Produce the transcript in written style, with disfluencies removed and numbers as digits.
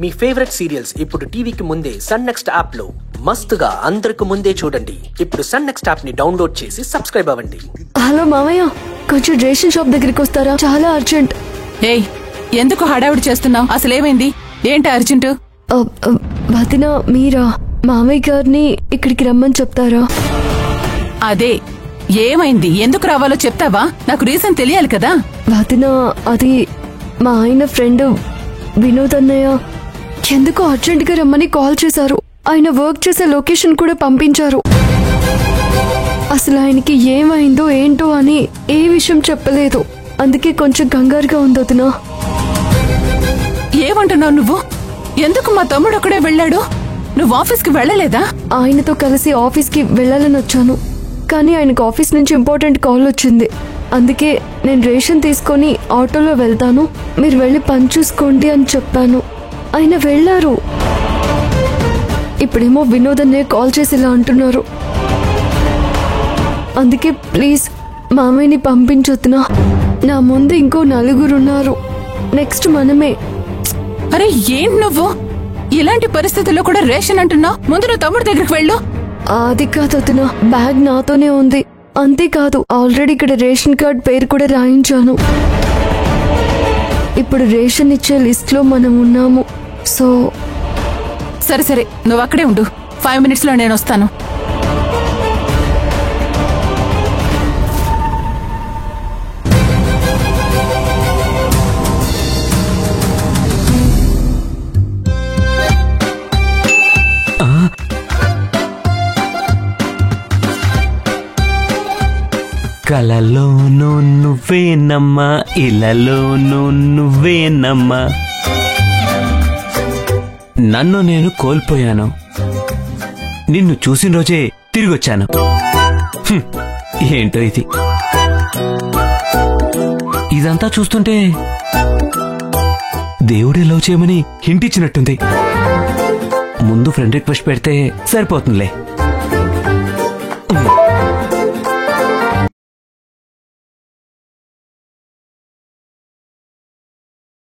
మీ favourite serials ఇప్పుడు టీవీకి ముందే సన్ నెక్స్ట్ యాప్ లో మస్తుగా అందరికి ముందే చూడండి. ఇప్పుడు సన్ నెక్స్ట్ యాప్ ని డౌన్లోడ్ చేసి సబ్స్క్రైబ్ అవ్వండి. హలో మామయ్య, కొంచెం రేషన్ షాప్ దగ్గరికి వస్తారా? చాలా అర్జెంట్. ఏయ్, ఎందుకు హడావుడి చేస్తున్నావు? అసలేమైంది? ఏంటి అర్జెంట్? వదిన, మీరా మామయ్య గారిని ఇక్కడికి రమ్మని చెప్తారా? అదే, ఏమైంది? ఎందుకు రావాలో చెప్తావా? నాకు రీజన్ తెలియాలి కదా. వదిన, అది మా ఆయన ఫ్రెండ్ వినోద్ అన్నయ్య ఎందుకో అర్జెంట్ గా రమ్మని కాల్ చేశారు. ఆయన వర్క్ చేసే లొకేషన్ కూడా పంపించారు. అసలు ఆయనకి ఏమైందో ఏంటో అని ఏ విషయం చెప్పలేదు. అందుకే కొంచెం కంగారుగా ఉంది వదిన. ఏమంటున్నావు నువ్వు? ఎందుకు మా తమ్ముడు అక్కడే వెళ్ళాడు? నువ్వు ఆఫీస్కి వెళ్ళలేదా? ఆయనతో కలిసి ఆఫీస్కి వెళ్ళాలని వచ్చాను, కానీ ఆయనకు ఆఫీస్ నుంచి ఇంపార్టెంట్ కాల్ వచ్చింది. అందుకే నేను రేషన్ తీసుకొని ఆటోలో వెళ్తాను, మీరు వెళ్ళి పని చూసుకోండి అని చెప్పాను. ఆయన వెళ్ళారు. ఇప్పుడేమో వినోద్ అన్నయ్య కాల్ చేసి ఇలా అంటున్నారు. అందుకే ప్లీజ్ మామయ్యని పంపించొద్దునా. నా ముందు ఇంకో 4 ఉన్నారు. నెక్స్ట్ మనమే. అరే ఏంటి నువ్వు ఇలాంటి పరిస్థితుల్లో కూడా రేషన్ అంటున్నావు? ముందు నువ్వు తమ్ముడు దగ్గరికి వెళ్ళు. అది కాదు వదినా, బ్యాగ్ నాతోనే ఉంది. అంతేకాదు, ఆల్రెడీ ఇక్కడ రేషన్ కార్డ్ పేరు కూడా రాయించాను. ఇప్పుడు రేషన్ ఇచ్చే లిస్ట్ లో మనం ఉన్నాము. సో సరే సరే, నువ్వు అక్కడే ఉండు. 5 minutes లో నేను వస్తాను. కలలోనూ నువ్వేనమ్మా, ఇలలోనూ నువ్వేనమ్మా. నన్ను నేను కోల్పోయాను, నిన్ను చూసిన రోజే తిరిగొచ్చాను. ఏంటో ఇది, ఇదంతా చూస్తుంటే దేవుడే లవ్ చేయమని హింట్ ఇచ్చినట్టుంది. ముందు ఫ్రెండ్ రిక్వెస్ట్ పెడితే సరిపోతుందిలే.